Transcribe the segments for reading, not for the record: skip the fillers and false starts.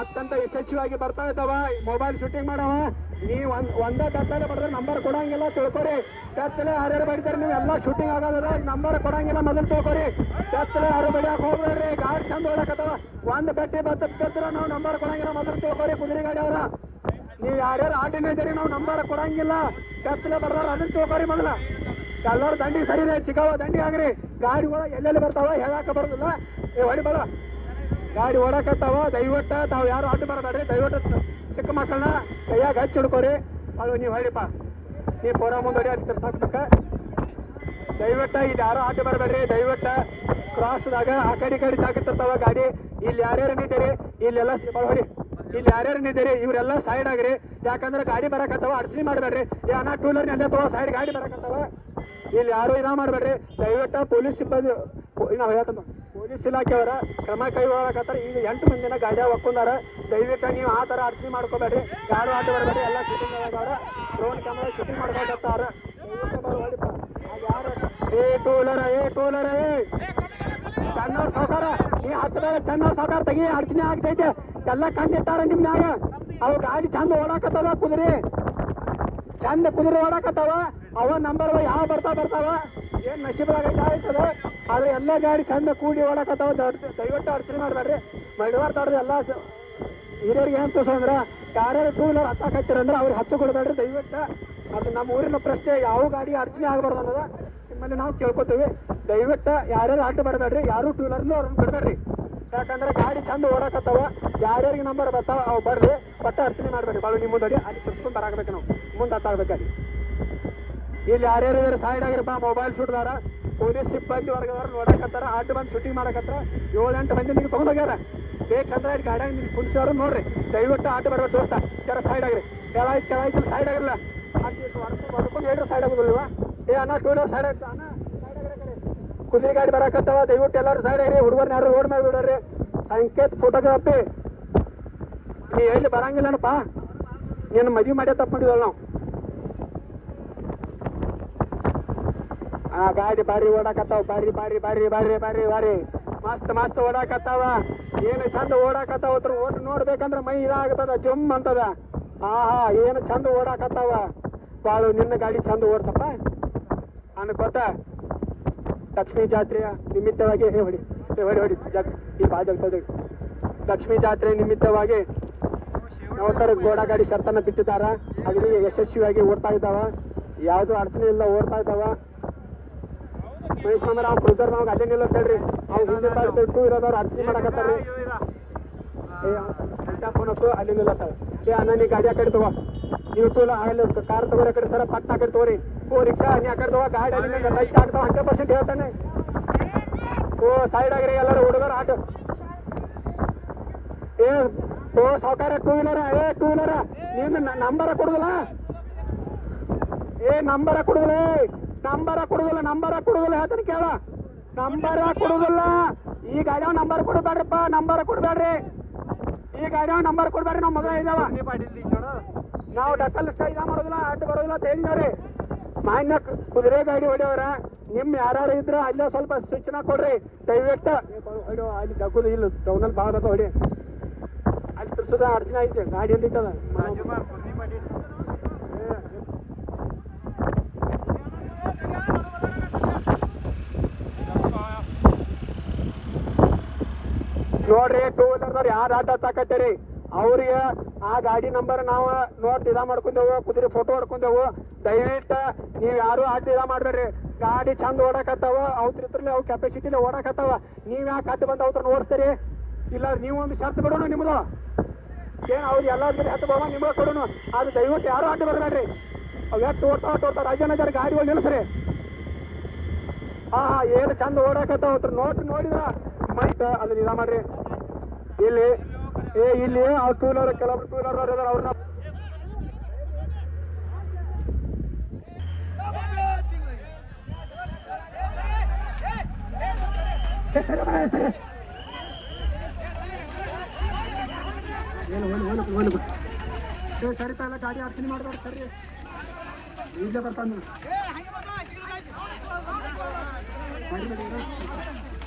ಅತ್ಯಂತ ಯಶಸ್ವಿಯಾಗಿ ಬರ್ತಾ ಇದ್ದಾವ ಮೊಬೈಲ್ ಶೂಟಿಂಗ್ ಮಾಡವ. ನೀವು ಒಂದೇ ಕತ್ತಲೆ ಬಡಿದ್ರೆ ನಂಬರ್ ಕೊಡಂಗಿಲ್ಲ, ತಿಳ್ಕೊರಿ. ಕತ್ತಲೆ ಯಾರ್ಯಾರು ಬಡಿತಾರೆ ನೀವು ಎಲ್ಲ ಶೂಟಿಂಗ್ ಆಗೋದ್ರ ನಂಬರ್ ಕೊಡಂಗಿಲ್ಲ, ಮೊದಲು ತಿಳ್ಕೊರಿ. ಕತ್ತಲೆ ಯಾರು ಬಡಿಯಾಕ ಹೋಗ್ಬೇಡ್ರಿ, ಗಾಡಿ ಚಂದ ಹೊಡಕತ್ತವ. ಒಂದು ಗಟ್ಟಿ ಬತ್ತಿದ್ರೆ ನಾವು ನಂಬರ್ ಕೊಡಂಗಿಲ್ಲ, ಮೊದಲು ತಿಳ್ಕೊರಿ. ಕುದುರೆ ಗಾಡಿ ಅವರ ನೀವು ಯಾರ್ಯಾರು ಆಟಿನ ಇದ್ದೀರಿ ನಾವು ನಂಬರ್ ಕೊಡಂಗಿಲ್ಲ. ಕತ್ತಲೆ ಬರ್ದಾರ ಅದನ್ನ ತಿಳ್ಕೊರಿ. ಮೊದಲ ಎಲ್ಲರೂ ದಂಡಿ ಸರಿರಿ, ಚಿಕ್ಕವ ದಂಡಿ ಆಗ್ರಿ. ಗಾಡಿಗಳು ಎಲ್ಲೆಲ್ಲಿ ಬರ್ತಾವ ಹೇಳಾಕ ಬರೋದಿಲ್ಲ. ಹೊಡಿ ಬರ ಗಾಡಿ ಓಡಾಕತ್ತಾವ. ದಯವಿಟ್ಟು ತಾವು ಯಾರು ಅಡ್ಡು ಬರಬೇಡ್ರಿ. ದಯವಿಟ್ಟು ಚಿಕ್ಕ ಮಕ್ಕಳನ್ನ ಕೈಯಾಗ ಹಚ್ಚಿ ಹಿಡ್ಕೋರಿ. ಅದು ನೀವು ಹೊಡಿಪ್ಪ, ನೀವು ಪೂರ ಮುಂದೆ ಹೊಡಿ ಅದಕ್ಕೆ ಸಾಕ್ಬೇಕ. ದಯವಿಟ್ಟು ಇದು ಯಾರು ಅಡ್ಡು ಬರಬೇಡ್ರಿ. ದಯವಿಟ್ಟು ಕ್ರಾಸ್ದಾಗ ಆ ಕಡೆ ತಾಕಿರ್ತಾವ ಗಾಡಿ. ಇಲ್ಲಿ ಯಾರ್ಯಾರು ನಿಂತೀರಿ ಇಲ್ಲೆಲ್ಲ ಹೊಡಿ. ಇಲ್ಲಿ ಯಾರ್ಯಾರು ನಿಂತೀರಿ ಇವರೆಲ್ಲ ಸೈಡ್ ಆಗ್ರಿ. ಯಾಕಂದ್ರೆ ಗಾಡಿ ಬರಕತ್ತಾವ, ಅರ್ಜಿ ಮಾಡಬೇಡ್ರಿ. ನಾ ಟೂ ವೀಲರ್ ನೆಲೆ ತಗೋ ಸೈಡ್ ಗಾಡಿ ಬರಕತ್ತಾವ. ಇಲ್ಲಿ ಯಾರು ಇದ ಮಾಡಬೇಡ್ರಿ. ದಯವಿಟ್ಟು ಪೊಲೀಸ್ ಸಿಬ್ಬಂದಿ ನಾವು ಹೇಳ್ತಮ್ಮ ಪೊಲೀಸ್ ಇಲಾಖೆಯವರ ಕ್ರಮ ಕೈಗೊಳ್ಳಕತ್ತಾರ. ಈಗ 8 ಮಂದಿನ ಗಾಡಿ ಹಾಕೊಂಡಾರ. ದಯವಿಟ್ಟು ನೀವು ಆ ಥರ ಅರ್ಜಿ ಮಾಡ್ಕೋಬೇಡ್ರಿ. ಯಾರು ಆಟ ಬರಬೇಡ್ರಿ. ಎಲ್ಲ ಶೂಟಿಂಗ್ ಆಗಾರ, ಡ್ರೋನ್ ಕ್ಯಾಮ್ರಾ ಶೂಟಿಂಗ್ ಮಾಡ್ಕೊಳ್ತಾರ. ಯಾರು ಟೂ ವೀಲರ್ ಚನ್ನವ್ರ ಸಾವುಕಾರ ಈ ಹತ್ತಿರ ಚನ್ನವ್ರ ಸಾವುಕಾರ ತೆಗಿ, ಅರ್ಚನೆ ಆಗ್ತೈತೆ. ಎಲ್ಲ ಕಂಡಿಟ್ಟಾರ ನಿಮ್ ಮ್ಯಾಗ. ಅವು ಗಾಡಿ ಚಂದ ಓಡಾಕತ್ತವ, ಕುದುರೆ ಚಂದ ಕುದುರೆ ಓಡಾಕತ್ತಾವ. ಅವ ನಂಬರ್ ಯಾವ ಬರ್ತಾವ ಏನ್ ನಶೀಬಾಗೈತೆ ಆಯ್ತದ. ಆದ್ರೆ ಎಲ್ಲ ಗಾಡಿ ಚಂದ ಕೂಡಿ ಓಡಾಕತ್ತಾವ. ದಯವಿಟ್ಟು ಅರ್ಚನೆ ಮಾಡ್ಬೇಡ್ರಿ. ಮಡಿವಾರ್ತಾಡ್ದು ಎಲ್ಲ ಹಿರಿಯರಿಗೆ ಏನ್ ತೋರ್ಸಂದ್ರ ಯಾರ್ಯಾರು ಟೂ ವೀಲರ್ ಹತ್ತಾಕತ್ತೀರಂದ್ರೆ ಅವ್ರಿಗೆ ಹತ್ತು ಕೊಡ್ಬೇಡ್ರಿ. ದಯವಿಟ್ಟು ಅದು ನಮ್ಮ ಊರಿನ ಪ್ರಶ್ನೆ. ಯಾವ ಗಾಡಿ ಅರ್ಚನೆ ಆಗಬಾರ್ದು ಅನ್ನೋದ ನಿಮ್ಮಲ್ಲಿ ನಾವು ಕೇಳ್ಕೊತೀವಿ. ದಯವಿಟ್ಟು ಯಾರ್ಯಾರು ಆಟ ಬರಬೇಡ್ರಿ. ಯಾರು ಟೂ ವೀಲರ್ನು ಅವ್ರನ್ನ ಬಿಡಬೇಡ್ರಿ. ಯಾಕಂದ್ರೆ ಗಾಡಿ ಚಂದ ಓಡಾಕತ್ತಾವ. ಯಾರ್ಯಾರಿಗೆ ನಂಬರ್ ಬರ್ತಾವ ಅವು ಬರ್ರಿ. ಬಟ್ಟ ಅರ್ಚನೆ ಮಾಡ್ಬೇಡ್ರಿ. ಬಾಳು ನಿಮ್ಮ ಮುಂದೆ ಅಲ್ಲಿ ಸುತ್ಕೊಂಡು ಬರಾಕಬೇಕು. ನಾವು ಮುಂದೆ ಹತ್ತಾಗಬೇಕಲ್ಲಿ. ಇಲ್ಲಿ ಯಾರ್ಯಾರು ಸೈಡ್ ಆಗಿರಪ್ಪ ಮೊಬೈಲ್ ಶೂಟ್ದಾರ ಪೊಲೀಸ್ ಸಿಬ್ಬಂದಿ ವರ್ಗದವ್ರು ನೋಡಕತ್ತಾರ. ಆಟ ಬಂದು ಶೂಟಿಂಗ್ ಮಾಡಕತ್ತಾರ. 7-8 ಮಂದಿ ನಿಮ್ಗೆ ತೊಗೊಂಡೋಗ್ಯಾರ. ಬೇಕಂದ್ರೆ ಇಲ್ಲಿ ಗಾಡಿಯಾಗ ನಿಮ್ಗೆ ಪುಲಿಸವ್ರು ನೋಡ್ರಿ. ದಯವಿಟ್ಟು ಆಟ ಬರ್ಬೇಕು ದೋಸ್ತ. ಜರ ಸೈಡ್ ಆಗ್ರಿ. ಕೆಳಾಯ್ತು ಸೈಡ್ ಆಗಿರಲ್ಲ. ಹೊಡ್ಕೊಂಡು ಹೇಳ್ರಿ ಸೈಡ್ ಆಗೋದಿಲ್ವಾ. ಅಣ್ಣ ಟೂ ವೀಲರ್ ಸೈಡ್ ಆಗ್ತಾ ಅಣ್ಣ ಸೈಡ್ ಆಗಿರ. ಕುದುರೆ ಗಾಡಿ ಬರಾಕತ್ತಾವ. ದಯವಿಟ್ಟು ಎಲ್ಲರೂ ಸೈಡ್ ಆಗ್ರಿ. ಹುಡುಗರ್ನ ಯಾರು ರೋಡ್ ಮೇಲೆ ಬಿಡ್ರಿ. ಸಂಕೇತ್ ಫೋಟೋಗ್ರಾಫಿ ನೀ ಎಲ್ಲಿ ಬರಂಗಿಲ್ಲನಪ್ಪ. ನೀನು ಮದುವೆ ಮಾಡೇ ತಪ್ಪು ಮಾಡಿದಲ್ಲ ನಾವು. ಗಾಡಿ ಬಾರಿ ಓಡಾಕತ್ತಾವ. ಬಾರಿ ಮಸ್ತ್ ಓಡಾಕತ್ತಾವ. ಏನು ಚಂದ ಓಡಾಕತ್ತಾವ. ಓಟ್ ನೋಡ್ಬೇಕಂದ್ರೆ ಮೈ ಇದಾಗತ್ತದ, ಜುಮ್ ಅಂತದ. ಏನು ಚಂದ ಓಡಾಕತ್ತಾವ. ಬಾಳು ನಿನ್ನ ಗಾಡಿ ಚಂದ ಓಡ್ಸಪ್ಪ ಅನ್ಕೋತ ಲಕ್ಷ್ಮೀ ಜಾತ್ರೆಯ ನಿಮಿತ್ತವಾಗಿ ಹೊಡಿ ಈ ಬಾಜಾಗ ಲಕ್ಷ್ಮೀ ಜಾತ್ರೆ ನಿಮಿತ್ತವಾಗಿ ನೌಕರ ಗೋಡಾ ಗಾಡಿ ಶರ್ತನ ಬಿಟ್ಟಿದ್ದಾರ. ಅಗ್ರಿ ಯಶಸ್ವಿಯಾಗಿ ಓಡ್ತಾ ಇದ್ದಾವ. ಯಾವ್ದು ಅಡಚಣೆ ಇಲ್ಲ, ಓಡ್ತಾ ಇದ್ದಾವ. ಮಹೇಶ್ ಮಾಮರ ಅವ್ನು ಕ್ರೂಸರ್ ನಾವು ಅಲ್ಲೇ ನಿಲ್ಲತ್ತೇಳ್ರಿ. ಅವ್ನು ಹಿಂದೆ ಟೂ ಇರೋದವ್ರು ಅರ್ಚನೆ ಮಾಡಕತ್ತಾರ್ರಿ. ಫೋನ್ ಹತ್ತು ಅಲ್ಲಿ ನಿಲ್ಲತ್ತಾರ. ಅಣ್ಣ ನೀ ಗಾಡಿ ಆ ಕಡೆ ತಗೋ. ನೀವು ಟೂಲ ಅಲ್ಲಿ ಕಾರ್ ತಗೋರಿ. ಆ ಕಡೆ ಸರ ಪಟ್ಟ ಆ ಕಡೆ ತಗೋರಿ. ರಿಕ್ಷಾ ನೀ ಆ ಕಡೆ ತಗೋ. ಗಾಡಿ ಅಲ್ಲಿ ಲೈಟ್ ಆಗ್ತಾವ 100% ಹೇಳ್ತಾನೆ. ಸೈಡ್ ಆಗ್ರಿ ಎಲ್ಲರೂ ಹುಡುಗರು ಆಟ. ಸಾವುಕಾರ ಟೂ ವೀಲರ ಟೂ ವೀಲರ ನೀನು ನಂಬರ ಕೊಡುದಿಲ್ಲ. ನಂಬರ ಕೊಡುದಿಲ್ಲ ಹೇಳ್ತಾನೆ ಕೇಳ. ನಂಬರ ಕೊಡುದಿಲ್ಲ. ಈ ಗಾಡಿಯವ್ ನಂಬರ್ ಕೊಡಬೇಡ್ರಪ್ಪ. ನಂಬರ್ ಕೊಡ್ಬೇಡ್ರಿ. ಈ ಗಾಡಿಯವ್ ನಂಬರ್ ಕೊಡ್ಬೇಡ್ರಿ. ನಾವು ಮಗ ಇದ್ದಾವ. ನಾವು ಡಕ್ಕಲ್ ಇದ ಮಾಡೋದಿಲ್ಲ, ಅಡ್ಡ ಬರೋದಿಲ್ಲ ಅಂತ ಹೇಳಿದಾರೆ. ಮಾನ್ಯ ಕುದುರೆ ಗಾಡಿ ಹೊಡೆಯವ್ರ ನಿಮ್ ಯಾರು ಇದ್ರ ಅಲ್ಲೇ ಸ್ವಲ್ಪ ಸೂಚನಾ ಕೊಡ್ರಿ. ದಯವಿಟ್ಟು ಅಲ್ಲಿ ಡಕ್ಕುದು ಇಲ್ಲ ಟೌನಲ್ಲಿ ಭಾಳ ಬೇಕು ಹೊಡಿ. ಅಲ್ಲಿ ತಿರ್ಸೋದ ಅರ್ಚನೆ ಐತೆ. ಗಾಡಿ ಎಲ್ಲಿತ್ತದ ನೋಡ್ರಿ. ಟೂ ವೀಲರ್ದವ್ರು ಯಾರು ಆಟ ತಾಕತ್ತೀರಿ ಅವ್ರಿಗೆ ಆ ಗಾಡಿ ನಂಬರ್ ನಾವು ನೋಟ್ ಇದ ಮಾಡ್ಕೊಂಡೆವು. ಕುದುರೆ ಫೋಟೋ ಹೊಡ್ಕೊಂಡೆವು. ದಯವಿಟ್ಟು ನೀವು ಯಾರು ಆಟ ಇದ ಮಾಡ್ಬೇಡ್ರಿ. ಗಾಡಿ ಚಂದ ಓಡಾಕತ್ತಾವ. ಅವ್ರಿದ್ರಲ್ಲಿ ಅವು ಕೆಪಾಸಿಟಿಲಿ ಓಡಾಕತ್ತಾವ. ನೀವು ಯಾಕೆ ಅಡ್ಡ ಬಂದು ಅವ್ರನ್ನ ಓಡಿಸ್ತೀರಿ? ಇಲ್ಲ ನೀವು ಒಂದು ಶರ್ತ್ ಬಿಡೋಣ ನಿಮ್ದು. ಏನು ಅವ್ರು ಎಲ್ಲ ಹತ್ತು ಬಾವ ನಿಮ್ಗೆ ಕೊಡೋಣ. ಅದು ದಯವಿಟ್ಟು ಯಾರು ಅಡ್ಡ ಬರಬೇಡ್ರಿ. ಅವು ಎಷ್ಟು ಓಡ್ತಾವ ರಾಜನಗರ ಗಾಡಿಗಳು ನಿಲ್ಲಿಸ್ರಿ. ಏನು ಚಂದ ಓಡಾಕತ್ತಾವ. ನೋಟ್ ನೋಡಿದ್ರ ಮೈಟ್ ಅಲ್ಲಿ ಇದ ಮಾಡ್ರಿ. ಇಲ್ಲಿ ಅವ್ರು ಟೂ ವೀಲರ್ ಕೆಲವೊಬ್ರು ಟೂ ವೀಲರ್ ಅವ್ರನ್ನ ಸರಿತಾ ಎಲ್ಲ ಗಾಡಿ ಅರ್ಚನೆ ಮಾಡ್ಬಾರ್ದು. ಸರಿ ಈಗಲೇ ಬರ್ತಾನೆ.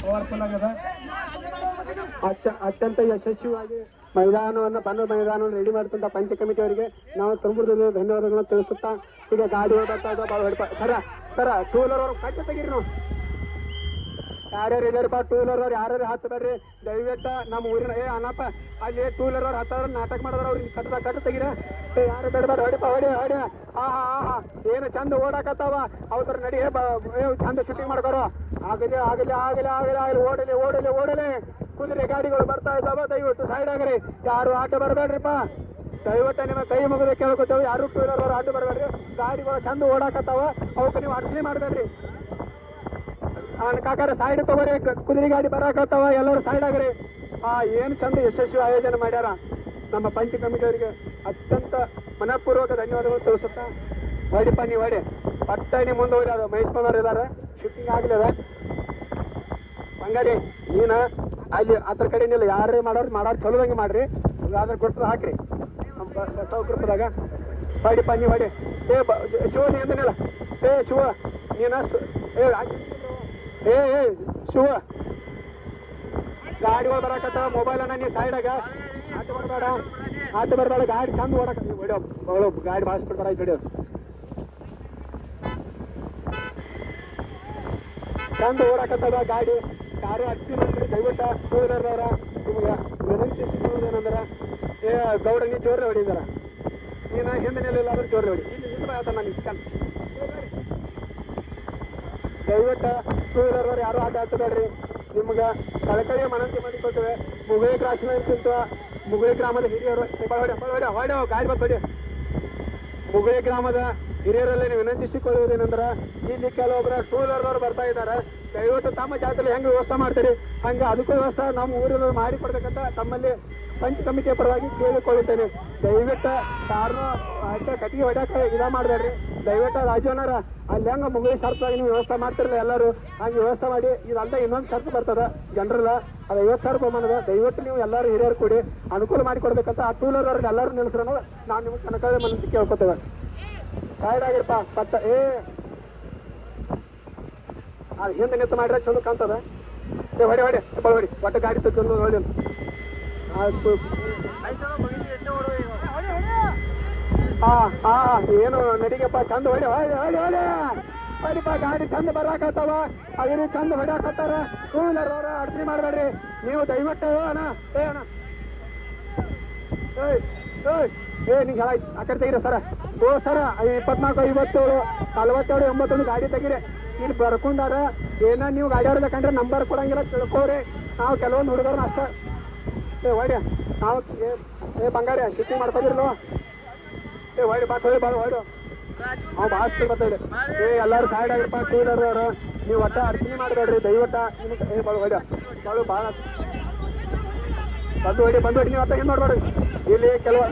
ಪವರ್ಫುಲ್ ಆಗದ. ಅತ್ಯಂತ ಯಶಸ್ವಿಯಾಗಿ ಮೈದಾನವನ್ನು ಬಂದ ಮೈದಾನವನ್ನು ರೆಡಿ ಮಾಡ್ತಂತ ಪಂಚ ಕಮಿಟಿಯವರಿಗೆ ನಾವು ತುಂಬ ಧನ್ಯವಾದಗಳನ್ನು ತಿಳಿಸುತ್ತಾ ಈಗ ಗಾಡಿ ಓಡಾಡ್ತಾ ಸರ ಟೂ ವೀಲರ್ ಅವ್ರು ಕಟ್ಟ ತೆಗೀರಿ ನಾವು ಯಾರ್ಯಾರು ಇದಾರಪ್ಪ ಟೂ ವೀಲರ್ ಅವ್ರು ಯಾರ್ಯಾರು ಹತ್ತು ಬರ್ರಿ ದಯವಿಟ್ಟು ನಮ್ಮ ಊರಿನ ಅನಪ್ಪ ಅಲ್ಲಿ ಟೂ ವೀಲರ್ ಅವ್ರು ಹತ್ತಾರ ನಾಟಕ ಮಾಡಿದ್ರ ಅವ್ರಿಗೆ ಕಟ್ಟ ತೆಗೀರ ಯಾರು ಬೇಡ ಹೊಡಿಪ ಹೊಡಿ ಹಾ ಏನು ಚಂದ ಓಡಾಕತ್ತಾವ ಅವ್ರ ನಡಿ ಚಂದ ಶೂಟಿಂಗ್ ಮಾಡ್ಕೊರೋ ಆಗಲಿ ಓಡಲಿ ಕುದುರೆ ಗಾಡಿಗಳು ಬರ್ತಾ ಇದ್ದಾವ ದಯವಿಟ್ಟು ಸೈಡ್ ಆಗ್ರಿ ಯಾರು ಆಟ ಬರಬೇಡ್ರಿಪ್ಪ ದಯವಿಟ್ಟು ನಿಮ್ಮ ಕೈ ಮುಗಿದ ಕೇಳ್ಕೊತೇವೆ ಯಾರು ಟೂ ವೀಲರ್ ಅವ್ರು ಆಟ ಬರಬೇಡ್ರಿ ಗಾಡಿಗಳು ಚಂದ ಓಡಾಕತ್ತಾವ ಅವಕ್ಕೆ ನೀವು ಅಡ್ಚಣೆ ಮಾಡಬೇಡ್ರಿ ಕಾಕಾರ ಸೈಡ್ ತಗೋರಿ ಕುದುರೆ ಗಾಡಿ ಬರಾಕತ್ತಾವ ಎಲ್ಲರೂ ಸೈಡ್ ಆಗ್ರಿ ಏನು ಚಂದ ಯಶಸ್ವಿ ಆಯೋಜನೆ ಮಾಡ್ಯಾರ ನಮ್ಮ ಪಂಚ ಕಮಿಟಿಯವರಿಗೆ ಅತ್ಯಂತ ಮನಪೂರ್ವಕ ಧನ್ಯವಾದಗಳು ತಿಳಿಸುತ್ತಾ ಹೊಡಿಪ್ಪ ನೀವು ಹೊಡಿ ಪಟ್ಟಣಿ ಮುಂದುವರಿ ಅದು ಮಹೇಶ್ವರವ್ರು ಇದಾರೆ ಶೂಟಿಂಗ್ ಆಗ್ಲಿದ ಹಂಗಾರಿ ನೀನು ಅಲ್ಲಿ ಅದ್ರ ಕಡೆನಿಲ್ಲ ಯಾರೇ ಮಾಡೋರು ಚಲೋದಂಗೆ ಮಾಡ್ರಿ ಅದ್ರ ಕೊಟ್ಟು ಹಾಕ್ರಿ ನಮ್ಮ ಸೌಕರ್ಯದಾಗ ಹೊಡಿಪ್ಪ ನೀವು ಹೊಡಿ ಶಿವ ನೀನಿಲ್ಲ ಶಿವ ನೀನ ಶಿವ ಗಾಡಿಗಳು ಬರಾಕತ್ತಾವ ಮೊಬೈಲನ್ನ ನೀವು ಸೈಡಾಗ ಆಟ ಬರಬೇಡ ಗಾಡಿ ಚಂದ ಹೊಡ್ಯೋ ಗಾಡಿ ಭಾಷೆ ಹಿಡಿಯೋ ಚಂದ ಓಡಾಕತ್ತದ ಗಾಡಿ ಯಾರು ಹಚ್ಚಿ ನೋಡ್ರಿ ದಯವಿಟ್ಟು ಟೂ ವೀಲರ್ದವ್ರ ನಿಮ್ಗೆ ವಿನಂತಿಸಿದ್ದೇನೆಂದ್ರೆ ಗೌಡ ನೀ ಜೋರ್ರೆ ಹೊಡಿದಾರ ನೀನು ಹಿಂದಿನೆಲ್ಲ ಆದ್ರೆ ಜೋರ್ರೆ ಹೊಡಿ ಇಲ್ಲಿ ಆತ ನಾನು ಇಸ್ಕೊಂಡು ದಯವಿಟ್ಟು ಟೂ ವೀಲರ್ದವ್ರು ಯಾರು ಆಟ ಆಡ್ತಬೇಡ್ರಿ ನಿಮ್ಗೆ ಕಳಕಳಿಯ ಮನಂತಿ ಮಾಡಿಕೊಳ್ತೇವೆ ಮುಗುಳಿ ಕ್ರಾಸ್ನಂತ ಮುಗುಳಿ ಗ್ರಾಮದ ಹಿರಿಯರು ಹೊಡೆ ಗಾಡಿ ಹೊಡಿ ಮುಗುಳಿ ಗ್ರಾಮದ ಹಿರಿಯರಲ್ಲಿ ವಿನಂತಿಸಿಕೊಳ್ಳುವುದೇನೆಂದ್ರೆ ಇಲ್ಲಿ ಕೆಲವೊಬ್ಬರ ಟೂ ವೀಲರ್ದವ್ರು ಬರ್ತಾ ಇದ್ದಾರೆ ದಯವಿಟ್ಟು ತಮ್ಮ ಜಾಗದಲ್ಲಿ ಹೆಂಗೆ ವ್ಯವಸ್ಥೆ ಮಾಡ್ತೀರಿ ಹಂಗೆ ಅದಕ್ಕೂ ವ್ಯವಸ್ಥೆ ನಮ್ಮ ಊರಿನ ಮಾಡಿಕೊಡ್ಬೇಕಂತ ತಮ್ಮಲ್ಲಿ ಪಂಚ ಕಮಿಟಿಯ ಪರವಾಗಿ ಕೇಳಿಕೊಳ್ಳುತ್ತೇನೆ ದಯವಿಟ್ಟು ಯಾರನ್ನೂ ಕಟ್ಟಿಗೆ ಹೊಡ್ಯಾಕ ಇದ ಮಾಡಬೇಡ್ರಿ ದಯವಿಟ್ಟು ರಾಜವನರ ಅಲ್ಲಿ ಹೆಂಗೆ ಮುಗುಳಿ ಶರ್ತವಾಗಿ ನೀವು ವ್ಯವಸ್ಥೆ ಮಾಡ್ತಿರಲ್ಲ ಎಲ್ಲರೂ ಹಂಗೆ ವ್ಯವಸ್ಥೆ ಮಾಡಿ ಇದಲ್ಲದೆ ಇನ್ನೊಂದು ಶರ್ತ್ ಬರ್ತದ ಜನರಲ್ಲ ಅದು 50,000 ರೂಪಾಯಿ ದಯವಿಟ್ಟು ನೀವು ಎಲ್ಲರೂ ಹಿರಿಯರು ಕೂಡಿ ಅನುಕೂಲ ಮಾಡಿಕೊಡ್ಬೇಕಂತ ಆ ಟೂ ವೀಲರ್ ಎಲ್ಲರೂ ನಿಲ್ಲಿಸ್ರು ನಾವು ನಿಮ್ಗೆ ಕನಕಳೆ ಮನಸ್ಸು ಕೇಳ್ಕೊತೇವೆ ಸೈಡ್ ಆಗಿರಪ್ಪ ಪಟ್ಟ ಹಿಂದೆ ನಿಂತು ಮಾಡ್ರೆ ಚಲೋ ಕಾಣ್ತದ ಹೊಡಿ ಒಟ್ಟು ಗಾಡಿ ತಗೊಂಡು ನೋಡಿ ಏನು ನಡಿಗಪ್ಪ ಚಂದ ಹೊಡಿಪ್ಪ ಗಾಡಿ ಚಂದ ಬರಾಕತ್ತಾವ ಅದೇನು ಚಂದ ಹೊಡ್ಯಾಕತ್ತಾರ ಟೂ ವೀಲರ್ ಅವ್ರ ಅಡ್ಚಣೆ ಮಾಡಬೇಡ್ರಿ ನೀವು ದಯವಿಟ್ಟು ನಿಂಗೆ ಆ ಕಡೆ ತೆಗೀರಿ ಸರ ಸರ 24, 57, 42, 81 ಗಾಡಿ ತೆಗೀರಿ ಇಲ್ಲಿ ಬರ್ಕೊಂಡಾರ ಏನ ನೀವು ಗಾಡಿ ಆಡ್ಬೇಕಂದ್ರೆ ನಂಬರ್ ಕೊಡಂಗಿಲ್ಲ ತಿಳ್ಕೋರಿ ನಾವು ಕೆಲವೊಂದು ಹುಡುಗರನ್ನ ಅಷ್ಟೇ ಹೊಡಿ ನಾವು ಬಂಗಾರಿ ಶೂಟಿಂಗ್ ಮಾಡ್ಕೊಂಡಿರ್ಲು ಹೊಡಿ ಹೊಡು ನಾವು ಭಾಳ ಸ್ಪೀಡ್ ಬರ್ತಾಯಿದೆ ಎಲ್ಲರೂ ಸೈಡ್ ಆಗಿರಪ್ಪ ಟೂ ವೀಲರ್ ಅವರು ನೀವು ಒಟ್ಟ ಅರ್ಚನೆ ಮಾಡಬೇಡ್ರಿ ದಯವಿಟ್ಟು ನಿಮ್ಗೆ ಭಾಳ ಬಂದು ಹೊಡಿ ನೀವು ಅತ್ತ ಏನು ನೋಡ್ಬೇಡ್ರಿ ಇಲ್ಲಿ ಕೆಲವು